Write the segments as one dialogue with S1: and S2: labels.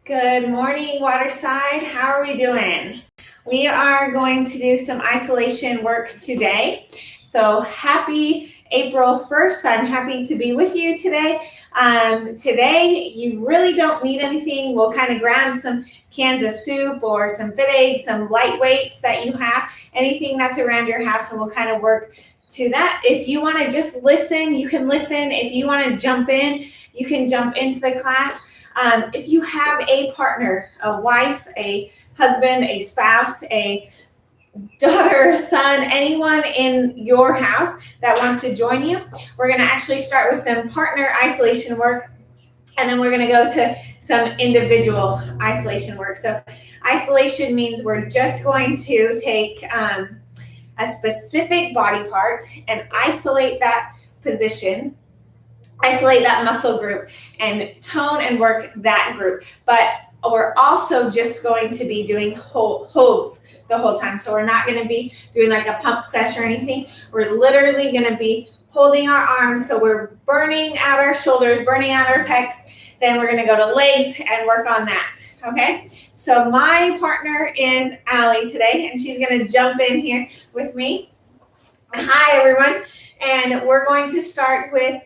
S1: Good morning, Waterside. How are we doing? We are going to do some isolation work today. So happy April 1st. I'm happy to be with you today. Today, you really don't need anything. We'll kind of grab some cans of soup or some fit aids, some light weights that you have, anything that's around your house, and we'll kind of work to that. If you want to just listen, you can listen. If you want to jump in, you can jump into the class. If you have a partner, a wife, a husband, a spouse, a daughter, son, anyone in your house that wants to join you, we're going to actually start with some partner isolation work, and then we're going to go to some individual isolation work. So isolation means we're just going to take a specific body part and isolate that position, isolate that muscle group, and tone and work that group. But we're also just going to be doing holds the whole time. So we're not going to be doing like a pump session or anything. We're literally going to be holding our arms. So we're burning out our shoulders, burning out our pecs. Then we're going to go to legs and work on that. Okay. So my partner is Allie today, and she's going to jump in here with me. Hi, everyone. And we're going to start with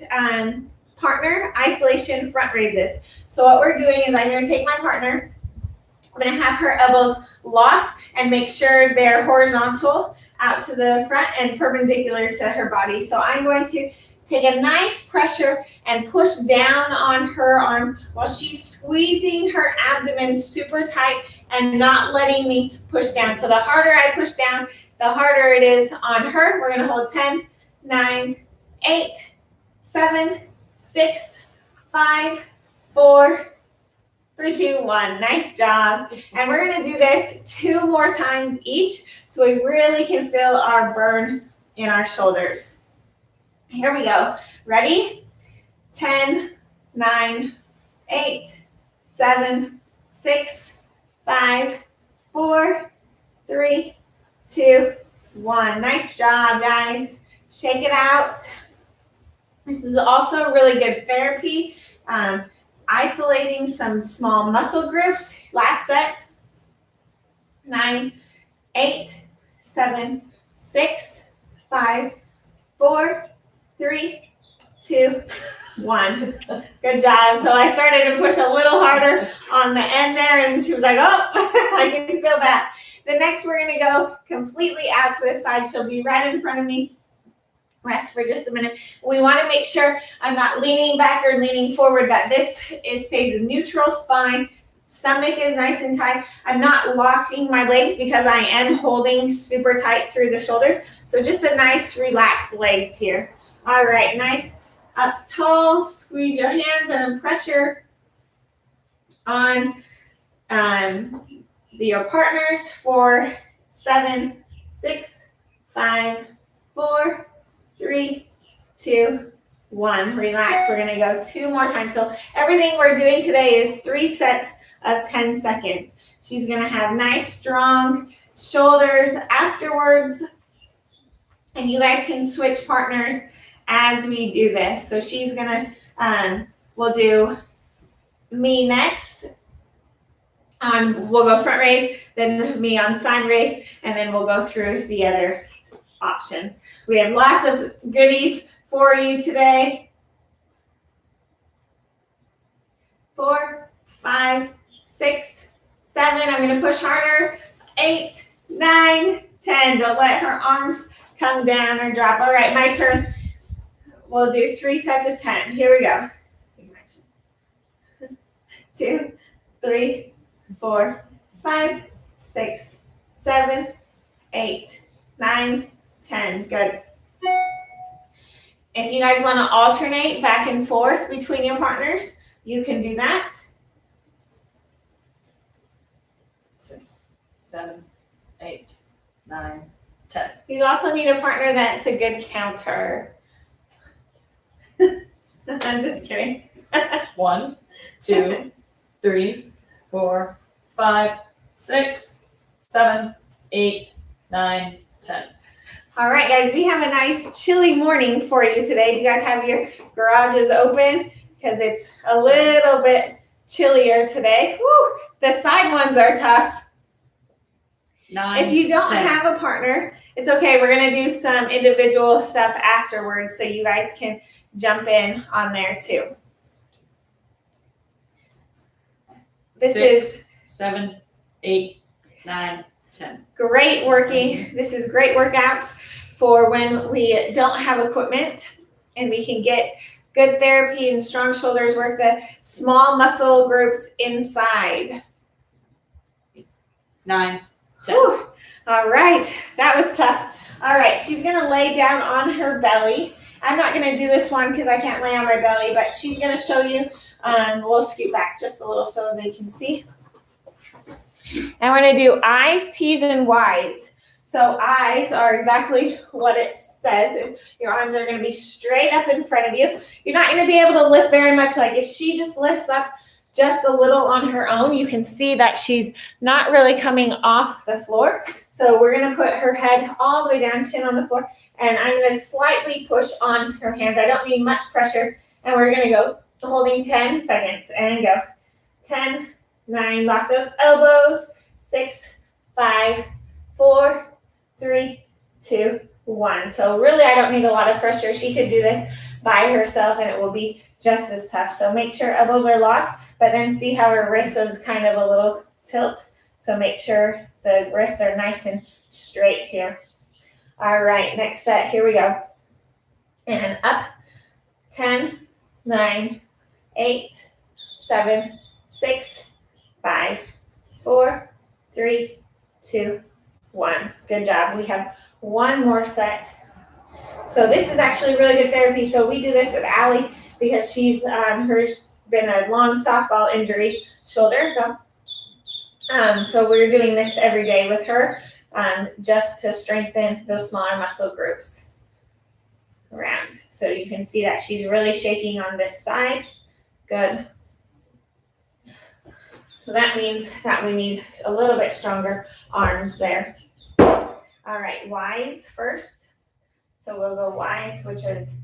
S1: partner isolation front raises. So what we're doing is I'm going to take my partner, I'm going to have her elbows locked and make sure they're horizontal out to the front and perpendicular to her body. So I'm going to take a nice pressure and push down on her arms while she's squeezing her abdomen super tight and not letting me push down. So the harder I push down, the harder it is on her. We're going to hold 10, 9, 8, 7, 6, 5, 4, 3, 2, 1. Nice job. And we're going to do this 2 more times each so we really can feel our burn in our shoulders. Here we go. Ready? 10, 9, 8, 7, 6, 5, 4, 3, 2, 1. Nice job, guys. Shake it out. This is also really good therapy. Isolating some small muscle groups. Last set. 9, 8, 7, 6, 5, 4, 3, 2, 1. Good job. So I started to push a little harder on the end there, and she was like, oh, I can feel that. The next, we're going to go completely out to the side. She'll be right in front of me. Rest for just a minute. We want to make sure I'm not leaning back or leaning forward, that this stays a neutral spine. Stomach is nice and tight. I'm not locking my legs because I am holding super tight through the shoulders. So just a nice relaxed legs here. All right, nice up tall. Squeeze your hands and pressure on your partners for 7, 6, 5, 4, 3, 2, 1. Relax. We're going to go 2 more times. So everything we're doing today is 3 sets of 10 seconds. She's going to have nice, strong shoulders afterwards. And you guys can switch partners as we do this. So she's going to, we'll do me next. We'll go front raise, then me on side raise, and then we'll go through the other options. We have lots of goodies for you today. 4, 5, 6, 7. I'm going to push harder. 8, 9, 10. Don't let her arms come down or drop. All right, my turn. We'll do 3 sets of 10. Here we go. 2, 3, 4, 5, 6, 7, 8, 9, 10. Good. If you guys want to alternate back and forth between your partners, you can do that.
S2: 6, 7, 8, 9, 10.
S1: You also need a partner that's a good counter. I'm just kidding.
S2: 1, 2, 3, 4, 5, 6, 7, 8, 9, 10.
S1: All right, guys, we have a nice chilly morning for you today. Do you guys have your garages open? Because it's a little bit chillier today. Woo, the side ones are tough.
S2: 9,
S1: If you don't
S2: 10.
S1: have a partner, it's okay. We're going to do some individual stuff afterwards so you guys can jump in on there too. This
S2: 6,
S1: is
S2: 7, 8, 9, 10.
S1: great working. This is great workouts for when we don't have equipment and we can get good therapy and strong shoulders, work the small muscle groups inside.
S2: 9, 10.
S1: Whew. All right, that was tough. All right, she's gonna lay down on her belly. I'm not gonna do this one because I can't lay on my belly, but she's gonna show you. We'll scoot back just a little so they can see. And we're gonna do I's, T's, and Y's. So I's are exactly what it says. Your arms are gonna be straight up in front of you. You're not gonna be able to lift very much. Like if she just lifts up just a little on her own, you can see that she's not really coming off the floor. So we're gonna put her head all the way down, chin on the floor, and I'm gonna slightly push on her hands. I don't need much pressure. And we're gonna go holding 10 seconds and go 10, 9, lock those elbows, 6, 5, 4, 3, 2, 1. So really I don't need a lot of pressure. She could do this by herself and it will be just as tough. So make sure elbows are locked, but then see how her wrist is kind of a little tilt. So make sure the wrists are nice and straight here. All right, next set, here we go. And up, 10, 9, 8, 7, 6, 5, 4, 3, 2, 1. Good job. We have one more set. So this is actually really good therapy. So we do this with Allie because she's hers been a long softball injury, shoulder. So we're doing this every day with her just to strengthen those smaller muscle groups around. So you can see that she's really shaking on this side. Good. So that means that we need a little bit stronger arms there. All right, Y's first. So we'll go Y's, which is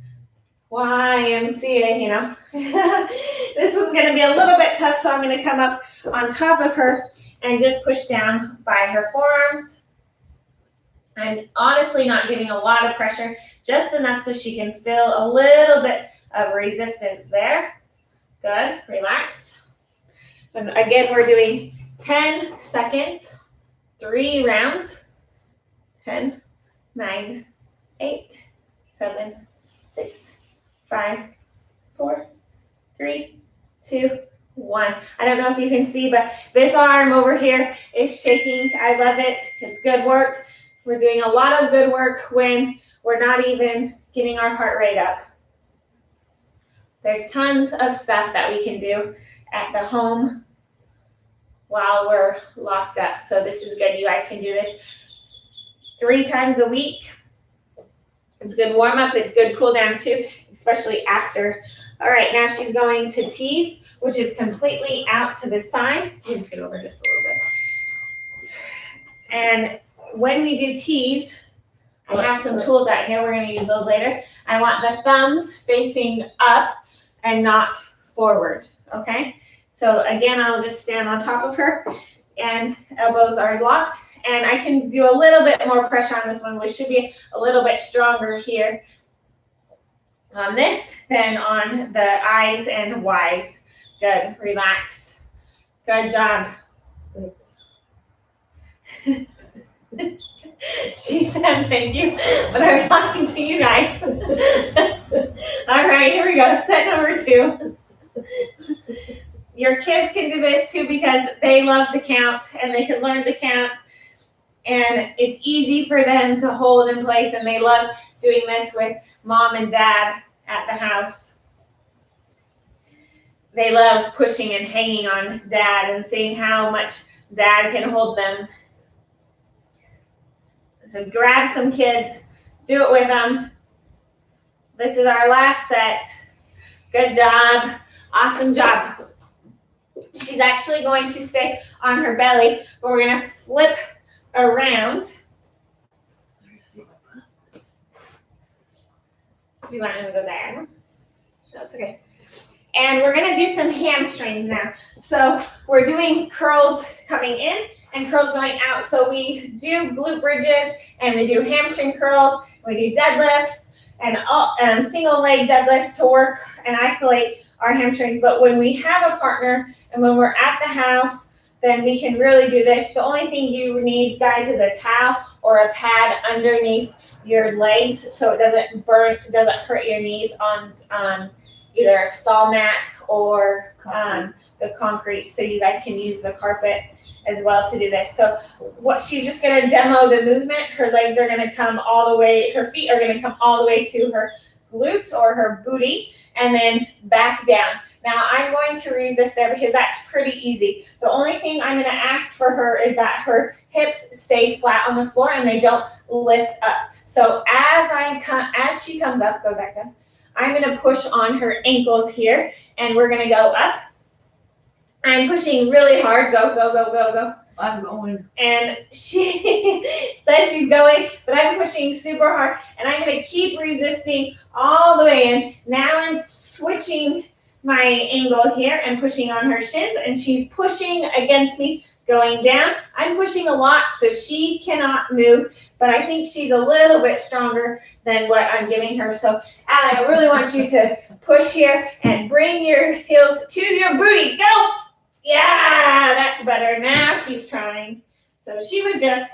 S1: YMCA, you know. This one's gonna be a little bit tough, so I'm gonna come up on top of her and just push down by her forearms. I'm honestly not giving a lot of pressure, just enough so she can feel a little bit of resistance there. Good, relax. And again, we're doing 10 seconds, 3 rounds. 10, 9, 8, 7, 6, 5, 4, 3, 2, 1. I don't know if you can see, but this arm over here is shaking. I love it. It's good work. We're doing a lot of good work when we're not even getting our heart rate up. There's tons of stuff that we can do at the home while we're locked up. So this is good. You guys can do this 3 times a week. It's good warm up. It's good cool down too, especially after. All right, now she's going to T's, which is completely out to the side. Let's get over just a little bit. And when we do T's, I have some tools out here. We're going to use those later. I want the thumbs facing up and not forward. Okay. So again, I'll just stand on top of her and elbows are locked. And I can do a little bit more pressure on this one, which should be a little bit stronger here on this than on the I's and Y's. Good, relax. Good job. She said thank you, but I'm talking to you guys. All right, here we go, set number 2. Your kids can do this too because they love to count and they can learn to count. And it's easy for them to hold in place, and they love doing this with mom and dad at the house. They love pushing and hanging on dad and seeing how much dad can hold them. So grab some kids, do it with them. This is our last set. Good job. Awesome job. She's actually going to stay on her belly, but we're going to flip around. Do you want him to go diagonal? No, it's okay. And we're gonna do some hamstrings now. So we're doing curls coming in and curls going out. So we do glute bridges and we do hamstring curls, we do deadlifts and single leg deadlifts to work and isolate our hamstrings. But when we have a partner and when we're at the house, then we can really do this. The only thing you need, guys, is a towel or a pad underneath your legs so it doesn't burn, doesn't hurt your knees on either a stall mat or the concrete. So you guys can use the carpet as well to do this. So what she's just going to demo the movement. Her legs are going to come all the way, her feet are going to come all the way to her glutes or her booty and then back down. Now I'm going to resist there because that's pretty easy. The only thing I'm going to ask for her is that her hips stay flat on the floor and they don't lift up. So as she comes up, go back down. I'm going to push on her ankles here and we're going to go up. I'm pushing really hard. Go, go, go, go, go.
S2: I'm going.
S1: And she says she's going, but I'm pushing super hard and I'm going to keep resisting all the way in. Now I'm switching my angle here and pushing on her shins and she's pushing against me going down. I'm pushing a lot so she cannot move, but I think she's a little bit stronger than what I'm giving her. So Allie, I really want you to push here and bring your heels to your booty. Go! Yeah, that's better. Now she's trying. So she was just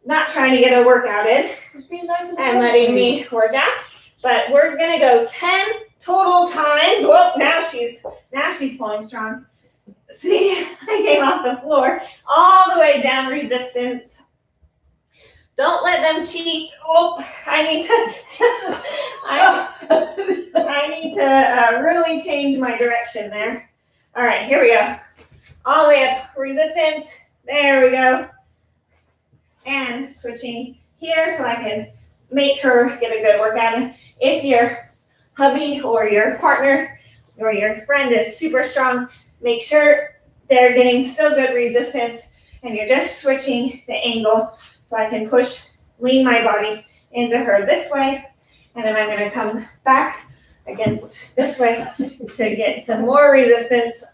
S1: not trying to get a workout in.
S2: Just being nice
S1: and letting me work out. But we're gonna go 10 total times. Whoop, now she's pulling strong. See, I came off the floor all the way down resistance. Don't let them cheat. Oh, I need to really change my direction there. All right, here we go. All the way up, resistance. There we go. And switching here so I can make her get a good workout. And if your hubby or your partner or your friend is super strong, make sure they're getting still good resistance and you're just switching the angle so I can lean my body into her this way. And then I'm going to come back against this way to get some more resistance.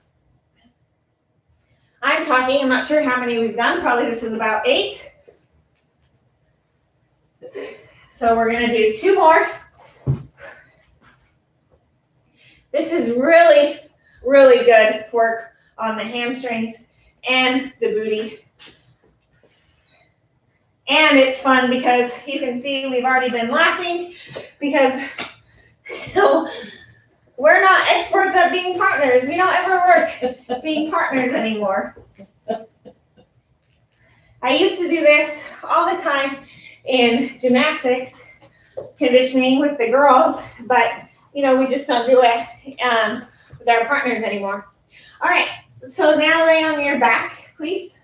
S1: I'm not sure how many we've done. Probably this is about 8. So we're going to do 2 more. This is really, really good work on the hamstrings and the booty. And it's fun because you can see we've already been laughing because we're not experts at being partners. We don't ever work being partners anymore. I used to do this all the time in gymnastics, conditioning with the girls, but we just don't do it with our partners anymore. All right, so now lay on your back, please.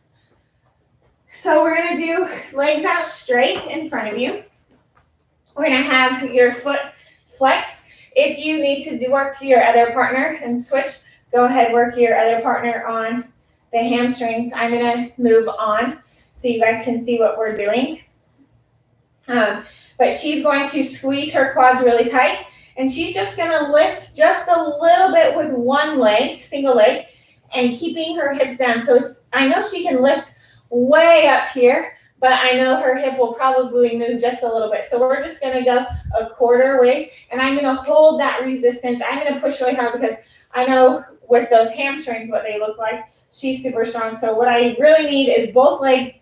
S1: So we're going to do legs out straight in front of you. We're going to have your foot flexed. If you need to work your other partner and switch, go ahead, work your other partner on the hamstrings. I'm going to move on so you guys can see what we're doing. But she's going to squeeze her quads really tight, and she's just going to lift just a little bit with one leg, single leg, and keeping her hips down. So I know she can lift way up here, but I know her hip will probably move just a little bit. So we're just going to go a quarter waist, and I'm going to hold that resistance. I'm going to push really hard because I know with those hamstrings what they look like. She's super strong. So what I really need is both legs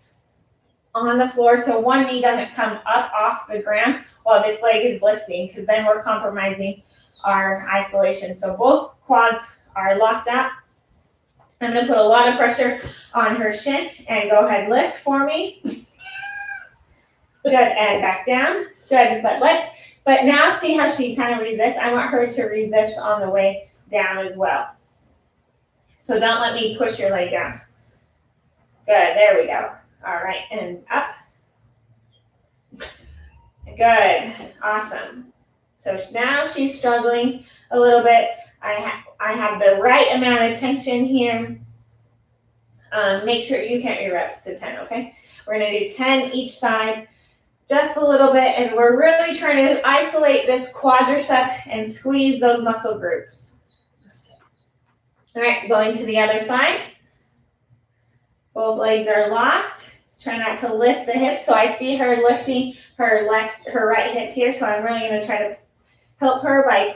S1: on the floor so one knee doesn't come up off the ground while this leg is lifting, because then we're compromising our isolation. So both quads are locked out. I'm going to put a lot of pressure on her shin and go ahead, lift for me. Good, and back down. Good, but now see how she kind of resists. I want her to resist on the way down as well. So don't let me push your leg down. Good, there we go. All right, and up. Good, awesome. So now she's struggling a little bit. I have the right amount of tension here. Make sure you count your reps to 10, okay? We're gonna do 10 each side, just a little bit, and we're really trying to isolate this quadricep and squeeze those muscle groups. All right, going to the other side. Both legs are locked. Try not to lift the hips. So I see her lifting her right hip here. So I'm really going to try to help her by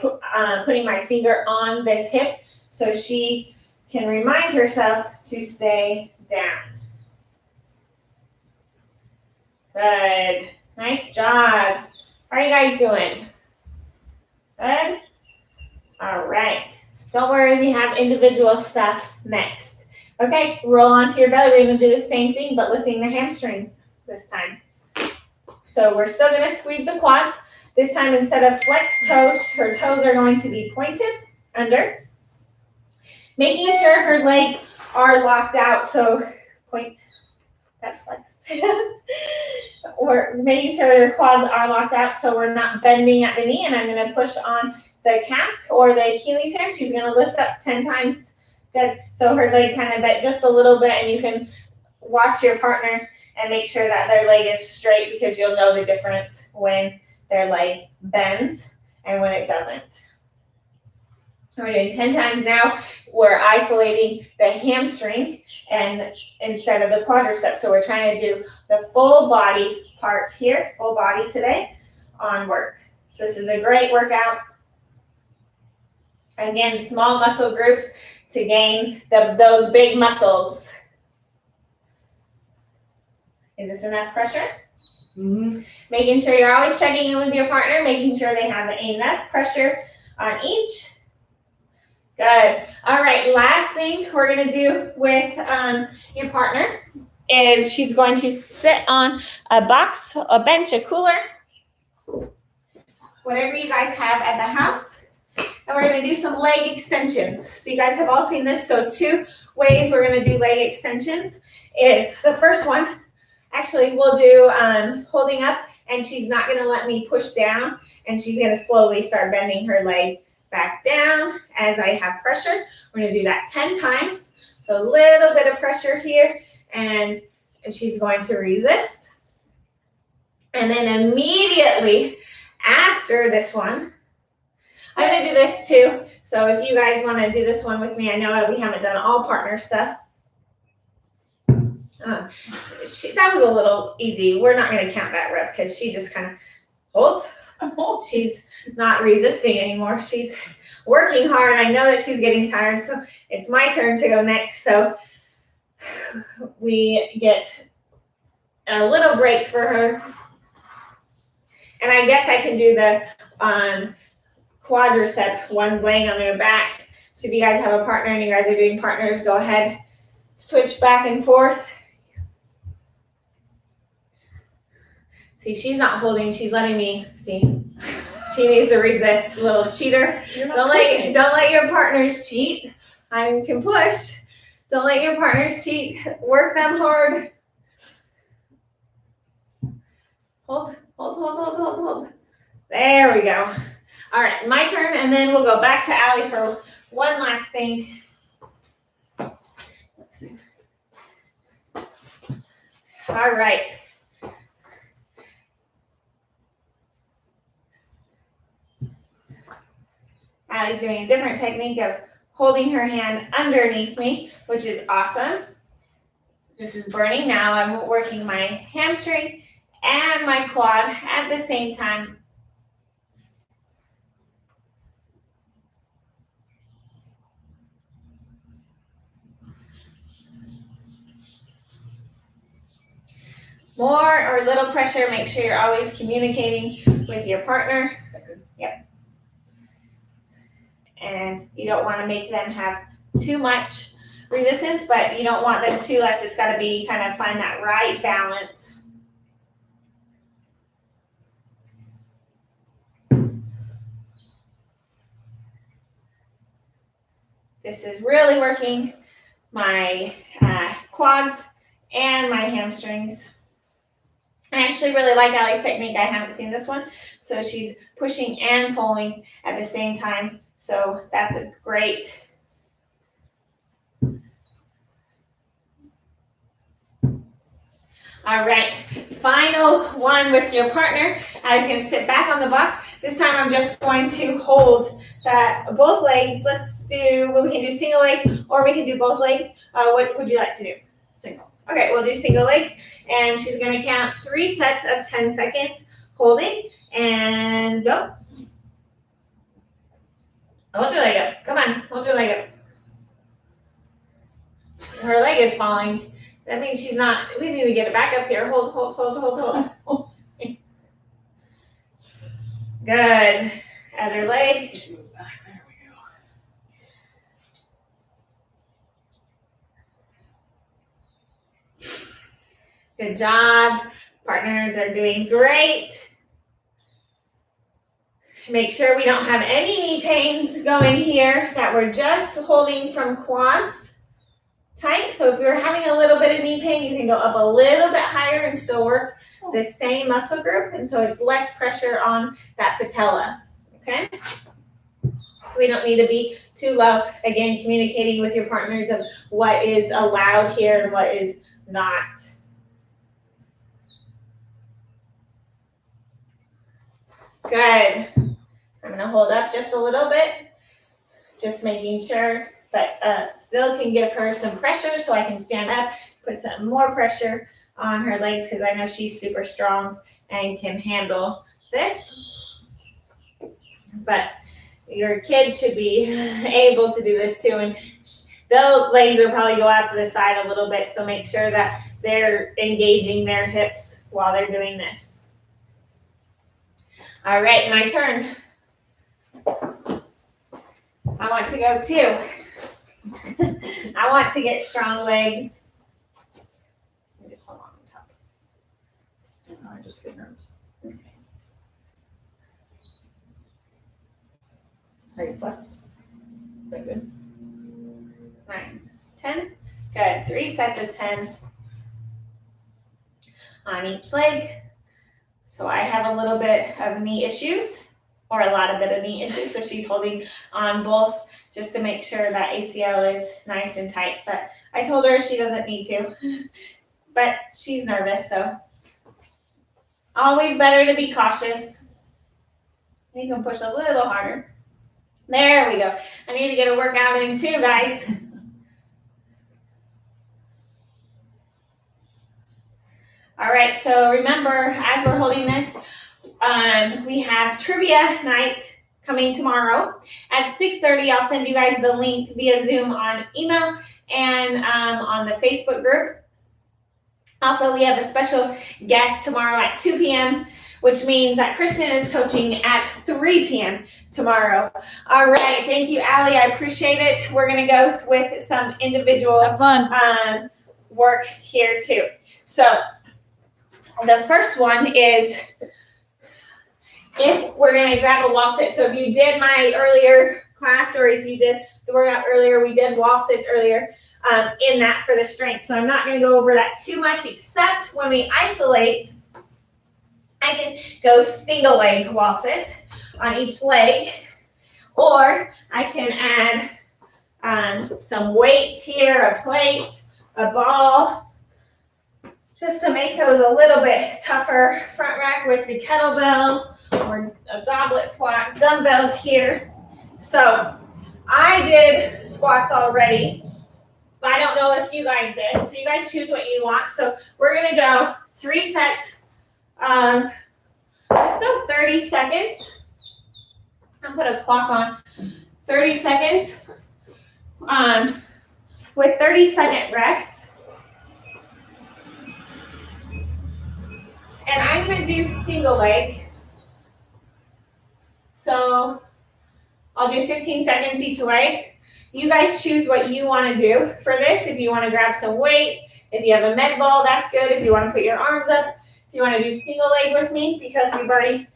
S1: putting my finger on this hip so she can remind herself to stay down. Good. Nice job. How are you guys doing? Good? All right. Don't worry, we have individual stuff next. Okay, roll onto your belly. We're going to do the same thing, but lifting the hamstrings this time. So we're still going to squeeze the quads. This time, instead of flexed toes, her toes are going to be pointed under. Making sure her legs are locked out. So point, that's flex. We're making sure your quads are locked out so we're not bending at the knee. And I'm going to push on the calf or the Achilles here. She's going to lift up 10 times. Good. So her leg kind of bent just a little bit, and you can watch your partner and make sure that their leg is straight because you'll know the difference when their leg bends and when it doesn't. We're doing 10 times now. We're isolating the hamstring and instead of the quadricep. So we're trying to do the full body part here, full body today on work. So this is a great workout. Again, small muscle groups to gain those big muscles. Is this enough pressure?
S2: Mm-hmm.
S1: Making sure you're always checking in with your partner, making sure they have enough pressure on each. Good. All right, last thing we're going to do with your partner is she's going to sit on a box, a bench, a cooler, whatever you guys have at the house. And we're going to do some leg extensions. So you guys have all seen this. So 2 ways we're going to do leg extensions is the first one, actually we'll do holding up, and she's not going to let me push down, and she's going to slowly start bending her leg back down as I have pressure. We're going to do that 10 times. So a little bit of pressure here, and she's going to resist. And then immediately after this one, I'm going to do this too. So if you guys want to do this one with me, I know we haven't done all partner stuff. That was a little easy. We're not going to count that rep because she just kind of hold. She's not resisting anymore. She's working hard. I know that she's getting tired, so it's my turn to go next. So we get a little break for her. And I guess I can do the quadricep. One's laying on their back. So if you guys have a partner and you guys are doing partners, go ahead, switch back and forth. See, she's not holding, she's letting me see. She needs to resist, little cheater. Don't let your partners cheat. I can push. Don't let your partners cheat. Work them hard. Hold. There we go. All right, my turn, and then we'll go back to Allie for one last thing. Let's see. All right. Allie's doing a different technique of holding her hand underneath me, which is awesome. This is burning. Now I'm working my hamstring and my quad at the same time. More or little pressure, make sure you're always communicating with your partner. Is that good? Yep. And you don't want to make them have too much resistance, but you don't want them too less. It's got to be kind of find that right balance. This is really working my quads and my hamstrings. I actually really like Allie's technique. I haven't seen this one. So she's pushing and pulling at the same time. So that's a great. All right, final one with your partner. I was going to sit back on the box. This time I'm just going to hold both legs. Let's do, we can do single leg or we can do both legs. What would you like to do?
S2: Single.
S1: Okay, we'll do single legs. And she's going to count 3 sets of 10 seconds holding and go. Hold your leg up. Come on, hold your leg up. Her leg is falling. That means she's not, we need to get it back up here. Hold, hold, hold, hold, hold. Good. Other leg.
S2: Just move back. There we go.
S1: Good job. Partners are doing great. Make sure we don't have any knee pains going here, that we're just holding from quads tight. So if you're having a little bit of knee pain, you can go up a little bit higher and still work the same muscle group. And so it's less pressure on that patella, okay? So we don't need to be too low. Again, communicating with your partners of what is allowed here and what is not. Good. I'm going to hold up just a little bit, just making sure, but still can give her some pressure so I can stand up, put some more pressure on her legs because I know she's super strong and can handle this. But your kid should be able to do this too. And those legs will probably go out to the side a little bit, so make sure that they're engaging their hips while they're doing this. All right, my turn. I want to go too. I want to get strong legs. I just hold on top.
S2: I just get nervous.
S1: Okay. Are you flexed? Is that good? 9, 10. Good. 3 sets of 10 on each leg. So I have a little bit of knee issues, or a lot of bit of knee issues. So she's holding on both just to make sure that ACL is nice and tight. But I told her she doesn't need to. But she's nervous, so always better to be cautious. You can push a little harder. There we go. I need to get a workout in too, guys. All right, so remember, as we're holding this, we have trivia night coming tomorrow at 6:30. I'll send you guys the link via Zoom on email and on the Facebook group. Also, we have a special guest tomorrow at 2 p.m., which means that Kristen is coaching at 3 p.m. tomorrow. All right, thank you, Allie. I appreciate it. We're going to go with some individual
S2: Have fun.
S1: work here too. So the first one is, if we're going to grab a wall sit. So if you did my earlier class, or if you did the workout earlier, we did wall sits earlier in that for the strength. So I'm not going to go over that too much, except when we isolate, I can go single leg wall sit on each leg, or I can add some weight here, a plate, a ball, just to make those a little bit tougher. Front rack with the kettlebells or a goblet squat, dumbbells here. So I did squats already, but I don't know if you guys did. So you guys choose what you want. So we're going to go 3 sets. Let's go 30 seconds. I'll put a clock on. 30 seconds with 30-second rest. And I'm going to do single leg. So I'll do 15 seconds each leg. You guys choose what you want to do for this. If you want to grab some weight, if you have a med ball, that's good. If you want to put your arms up, if you want to do single leg with me, because we've already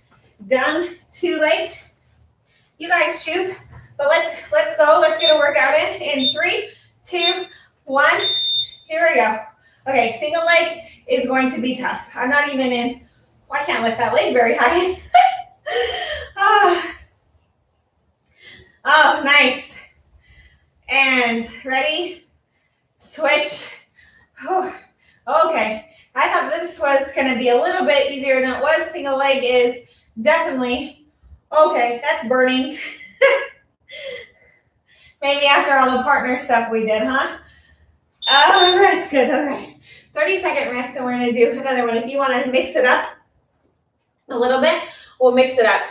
S1: done 2 legs, you guys choose. But let's go. Let's get a workout in 3, 2, 1. Here we go. Okay, single leg is going to be tough. I'm not even in. Well, I can't lift that leg very high. Oh, nice. And ready? Switch. Oh, Okay, I thought this was going to be a little bit easier than it was. Single leg is definitely, okay, that's burning. Maybe after all the partner stuff we did, huh? Oh, rest good, all right. 30-second rest, and we're going to do another one. If you want to mix it up a little bit, we'll mix it up.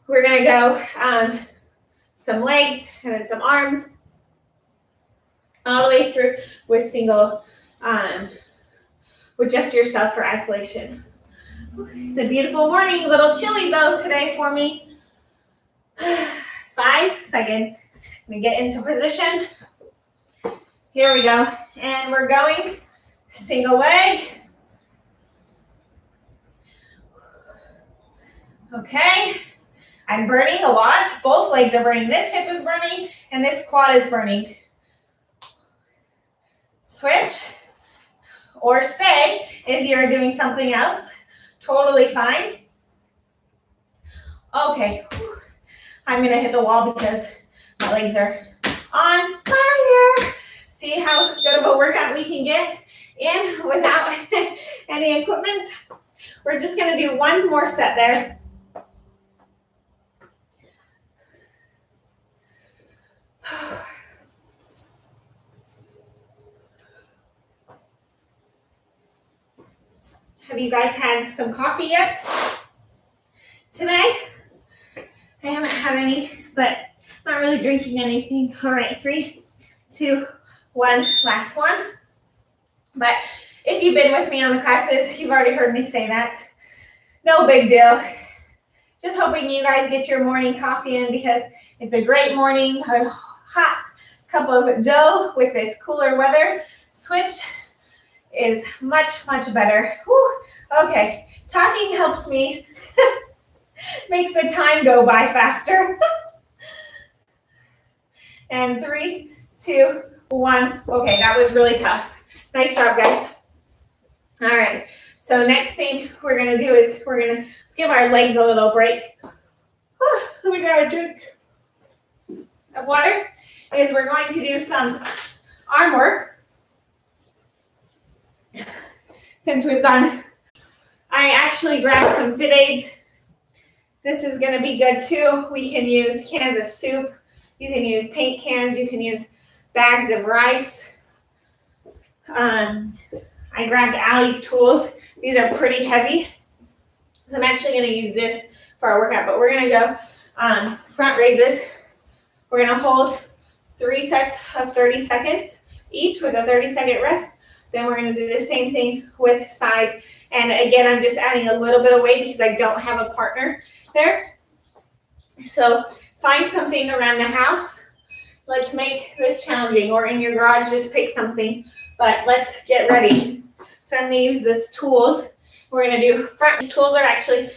S1: We're going to go some legs and then some arms all the way through with single, with just yourself for isolation. It's a beautiful morning, a little chilly though today for me. 5 seconds. Let me get into position. Here we go. And we're going single leg. Okay. I'm burning a lot. Both legs are burning. This hip is burning and this quad is burning. Switch or stay if you're doing something else. Totally fine. Okay. I'm going to hit the wall because my legs are on fire. See how good of a workout we can get in without any equipment? We're just going to do one more set there. Have you guys had some coffee yet today? I haven't had any, but not really drinking anything. All right, 3, 2, 1, last one. But if you've been with me on the classes, you've already heard me say that. No big deal. Just hoping you guys get your morning coffee in because it's a great morning, a hot cup of joe with this cooler weather. Switch is much, much better. Whew. Okay, talking helps me, makes the time go by faster. And 3, 2, 1. Okay, that was really tough. Nice job, guys. All right, so next thing we're gonna do is let's give our legs a little break. Let me grab a drink of water. Is we're going to do some arm work. Since we've done, I actually grabbed some Fit Aids. This is gonna be good too. We can use cans of soup. You can use paint cans. You can use bags of rice. I grabbed Allie's tools. These are pretty heavy. So I'm actually going to use this for our workout, but we're going to go front raises. We're going to hold 3 sets of 30 seconds each with a 30-second rest. Then we're going to do the same thing with side. And again, I'm just adding a little bit of weight because I don't have a partner there. So find something around the house. Let's make this challenging, or in your garage, just pick something. But let's get ready. So I'm going to use this tools. We're going to do front. These tools are actually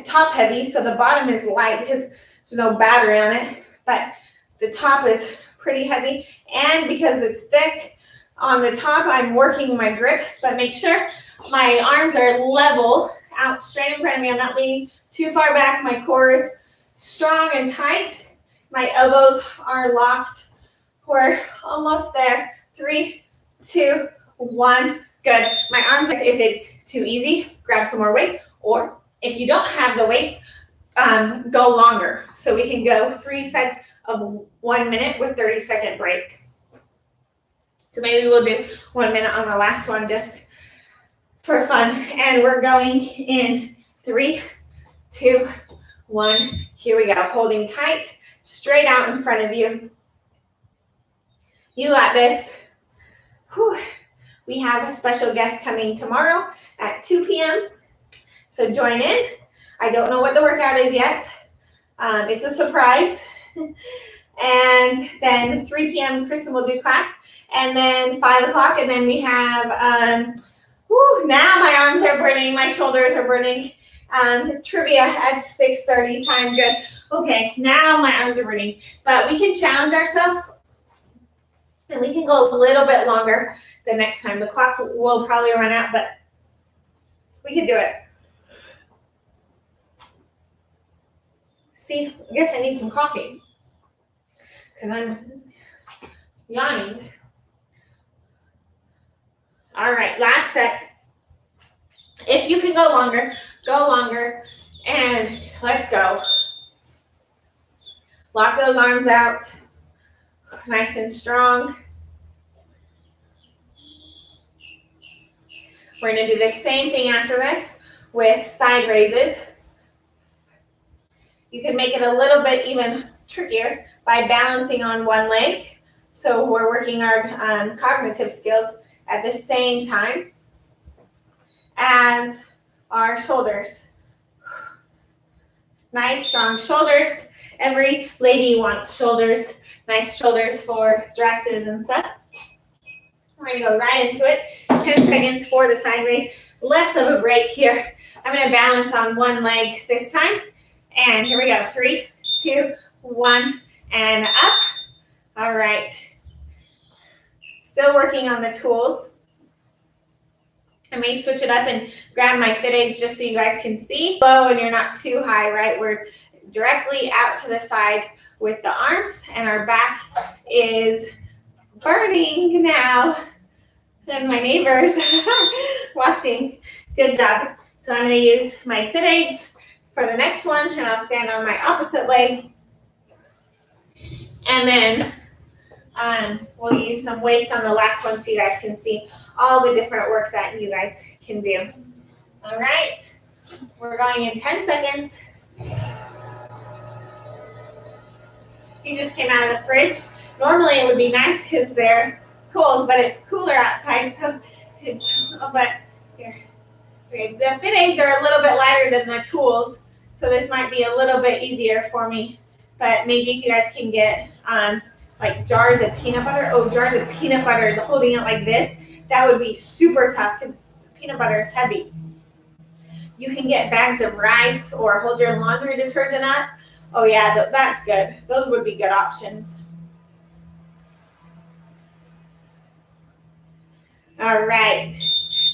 S1: top heavy, so the bottom is light because there's no battery on it. But the top is pretty heavy, and because it's thick on the top, I'm working my grip. But make sure my arms are level out straight in front of me. I'm not leaning too far back. My core is strong and tight. My elbows are locked. We're almost there. 3, 2, 1. Good. My arms, if it's too easy, grab some more weights. Or if you don't have the weights, go longer. So we can go 3 sets of 1 minute with 30-second break. So maybe we'll do 1 minute on the last one just for fun. And we're going in 3, 2, 1. Here we go. Holding tight, straight out in front of you. You got this. Whew. We have a special guest coming tomorrow at 2 p.m. So join in. I don't know what the workout is yet. It's a surprise. And then 3 p.m. Kristen will do class. And then 5 o'clock. And then we have, now my arms are burning. My shoulders are burning. Trivia at 6:30 time. Good. Okay, now my arms are burning. But we can challenge ourselves. And we can go a little bit longer the next time. The clock will probably run out, but we can do it. See, I guess I need some coffee because I'm yawning. All right, last set. If you can go longer, and let's go. Lock those arms out, nice and strong. We're gonna do the same thing after this with side raises. You can make it a little bit even trickier by balancing on one leg. So we're working our cognitive skills at the same time as our shoulders. Nice, strong shoulders. Every lady wants shoulders, nice shoulders for dresses and stuff. We're gonna go right into it. 10 seconds for the side raise. Less of a break here. I'm gonna balance on one leg this time. And here we go. 3, 2, 1, and up. All right. Still working on the tools. I may switch it up and grab my fit aids just so you guys can see. Low and you're not too high, right? We're directly out to the side with the arms, and our back is burning now. And my neighbors watching. Good job. So I'm going to use my fit aids for the next one, and I'll stand on my opposite leg. And then we'll use some weights on the last one so you guys can see all the different work that you guys can do. All right, we're going in 10 seconds. These just came out of the fridge. Normally it would be nice because they're cold, but it's cooler outside, so but here. Okay, the fit aids are a little bit lighter than the tools, so this might be a little bit easier for me, but maybe if you guys can get like jars of peanut butter. Oh, jars of peanut butter, holding it like this, that would be super tough because peanut butter is heavy. You can get bags of rice or hold your laundry detergent up. Oh yeah, that's good. Those would be good options. All right.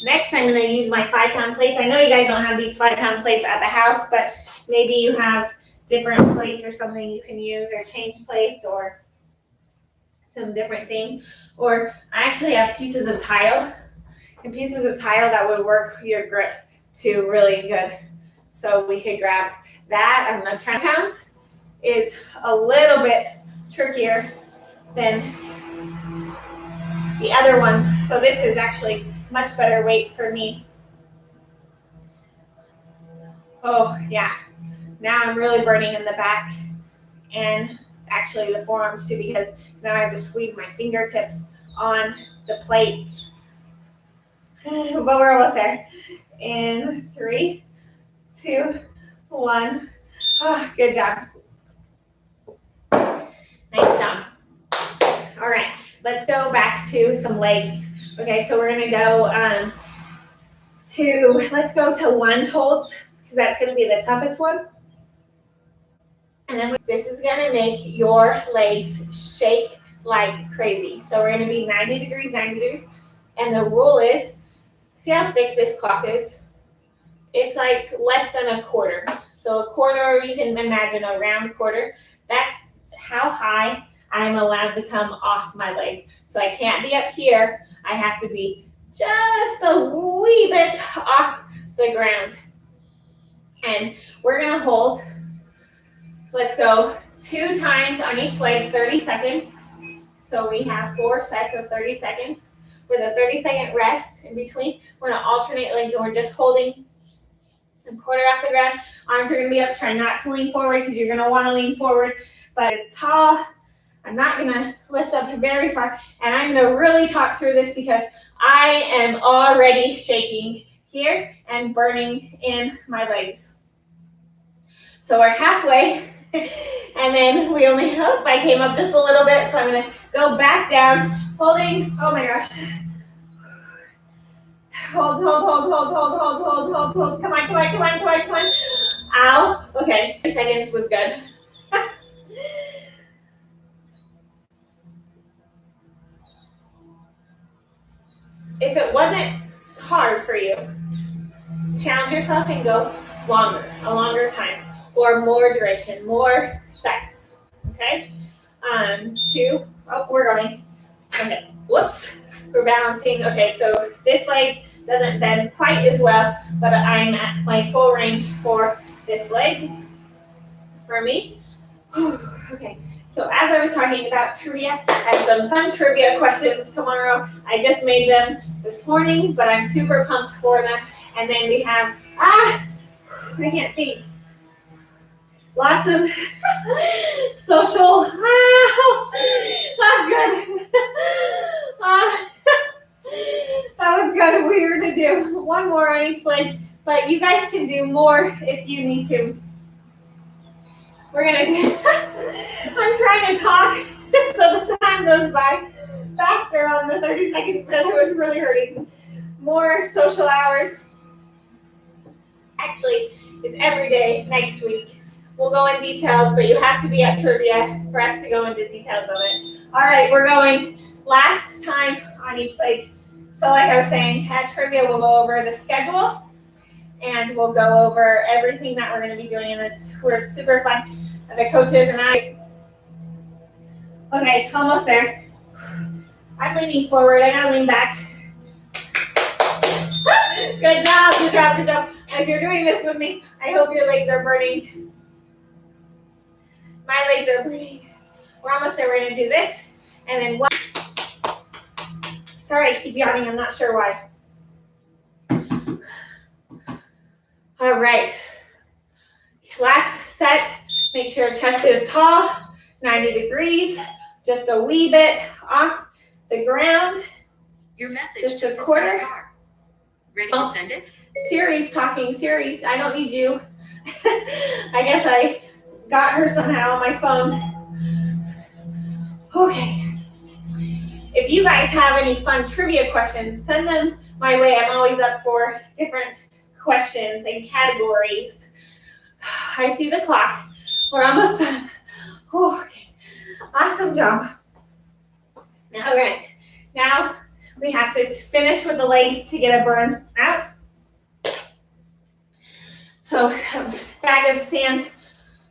S1: Next, I'm going to use my 5-pound plates. I know you guys don't have these 5-pound plates at the house, but maybe you have different plates or something you can use, or change plates, or some different things. Or I actually have pieces of tile, and pieces of tile that would work your grip too really good. So we could grab that. And the 10 pounds is a little bit trickier than the other ones. So this is actually much better weight for me. Oh yeah, now I'm really burning in the back and actually the forearms too, because now I have to squeeze my fingertips on the plates. But we're almost there. In 3, 2, 1. Oh, good job. Nice job. All right, let's go back to some legs. Okay, so we're gonna go let's go to lunge holds, because that's gonna be the toughest one. And then this is gonna make your legs shake like crazy. So we're gonna be 90 degrees, 90 degrees. And the rule is, see how thick this clock is? It's like less than a quarter. So a quarter, you can imagine a round quarter. That's how high I'm allowed to come off my leg. So I can't be up here. I have to be just a wee bit off the ground. And we're gonna hold. Let's go 2 times on each leg, 30 seconds. So we have 4 sets of 30 seconds with a 30-second rest in between. We're gonna alternate legs, and we're just holding a quarter off the ground. Arms are gonna be up. Try not to lean forward, because you're gonna wanna lean forward, but it's tall. I'm not gonna lift up very far, and I'm gonna really talk through this because I am already shaking here and burning in my legs. So we're halfway, and then we only hope I came up just a little bit, so I'm gonna go back down, holding, oh my gosh. Hold. Come on. Ow. Okay, 3 seconds was good. If it wasn't hard for you, challenge yourself and go a longer time, or more duration, more sets. Okay? 2, we're going. Okay, whoops. for balancing. Okay, so this leg doesn't bend quite as well, but I'm at my full range for this leg for me. Okay, so as I was talking about trivia, I have some fun trivia questions tomorrow. I just made them this morning, but I'm super pumped for them. And then we have, I can't think. Lots of social, good. That was kind of weird to do. One more on each leg, but you guys can do more if you need to. We're gonna do, I'm trying to talk so the time goes by faster on the 30 seconds, but it was really hurting. More social hours. Actually, it's every day next week. We'll go in details, but you have to be at trivia for us to go into details of it. All right, we're going last time on each leg. So like I was saying, at trivia, we'll go over the schedule and we'll go over everything that we're going to be doing, and we're super fun. The coaches and I. Okay, almost there. I'm leaning forward. I gotta lean back. Good job, good job, good job. If you're doing this with me, I hope your legs are burning. My legs are burning. We're almost there. We're gonna do this, and then one. Sorry, I keep yawning. I'm not sure why. All right. Last set. Make sure chest is tall, 90 degrees, just a wee bit off the ground.
S3: Your message
S1: Just
S3: to
S1: a quarter.
S3: Sister's car. Ready to send it?
S1: Siri's talking. Siri, I don't need you. I guess I got her somehow on my phone. Okay. If you guys have any fun trivia questions, send them my way. I'm always up for different questions and categories. I see the clock. We're almost done. Okay. Awesome job. All right. Now we have to finish with the legs to get a burn out. So a bag of sand,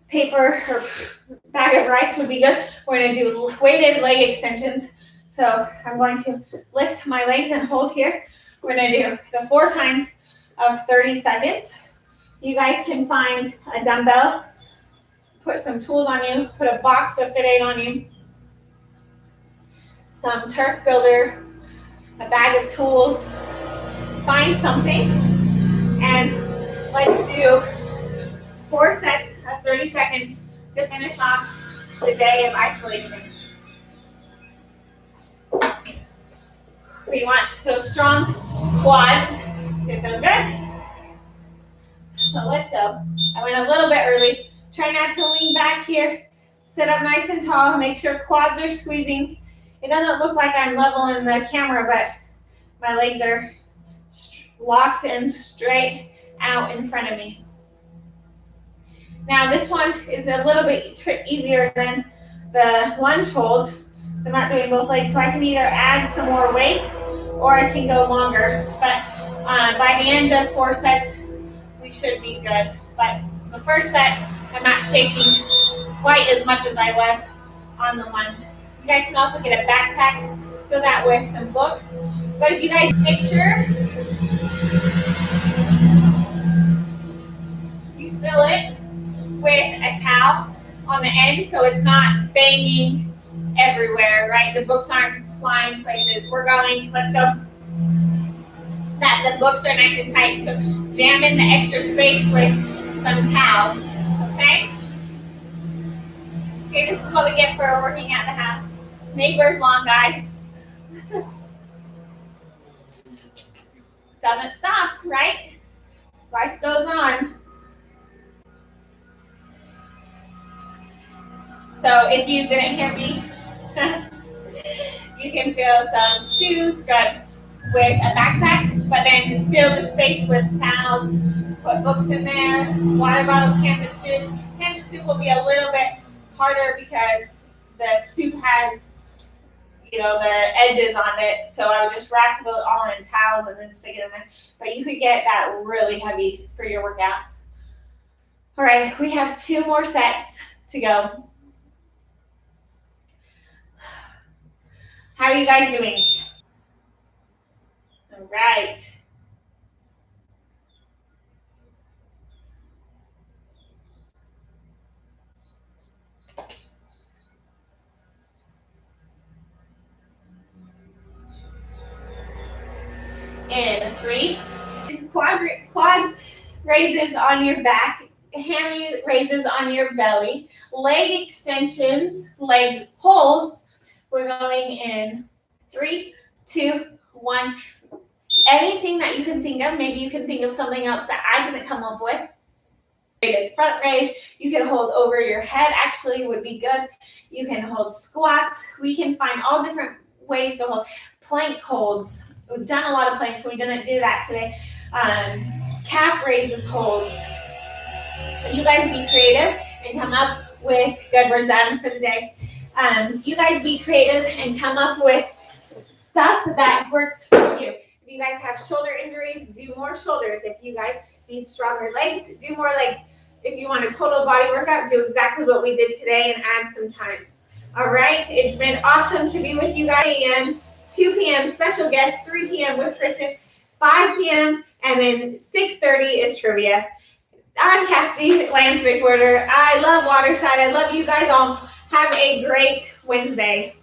S1: paper, or bag of rice would be good. We're going to do weighted leg extensions. So I'm going to lift my legs and hold here. We're going to do the 4 times of 30 seconds. You guys can find a dumbbell, put some tools on you, put a box of Fit Aid on you, some turf builder, a bag of tools. Find something, and let's do 4 sets of 30 seconds to finish off the day of isolation. We want those strong quads to feel good. So let's go. I went a little bit early. Try not to lean back here. Sit up nice and tall. Make sure quads are squeezing. It doesn't look like I'm level in the camera, but my legs are locked and straight out in front of me. Now this one is a little bit easier than the lunge hold. So I'm not doing both legs, so I can either add some more weight or I can go longer. But by the end of 4 sets, we should be good. But the first set, I'm not shaking quite as much as I was on the lunge. You guys can also get a backpack, fill that with some books. But if you guys make sure you fill it with a towel on the end so it's not banging everywhere, right? The books aren't flying places. We're going, let's go. That the books are nice and tight, so jam in the extra space with some towels, okay? See, this is what we get for working at the house. Neighbor's long guy. Doesn't stop, right? Life goes on. So if you didn't hear me, you can fill some shoes, good, with a backpack, but then fill the space with towels, put books in there, water bottles, cans of soup. Cans of soup will be a little bit harder because the soup has, you know, the edges on it. So I would just wrap it all in towels and then stick it in there. But you could get that really heavy for your workouts. All right, we have 2 more sets to go. How are you guys doing? right. In 3, quad raises on your back, hammy raises on your belly, leg extensions, leg holds. We're going in 3, 2, 1. Anything that you can think of, maybe you can think of something else that I didn't come up with. Front raise, you can hold over your head, actually would be good. You can hold squats. We can find all different ways to hold. Plank holds. We've done a lot of planks, so we didn't do that today. Calf raises holds. You guys be creative and come up with, good, we're done for the day. You guys be creative and come up with stuff that works for you. If you guys have shoulder injuries, do more shoulders. If you guys need stronger legs, do more legs. If you want a total body workout, do exactly what we did today and add some time. All right, it's been awesome to be with you guys. 2 p.m. special guest, 3 p.m. with Kristen, 5 p.m. and then 6:30 is trivia. I'm Cassidy Lance McWhorter. I love Waterside. I love you guys all. Have a great Wednesday.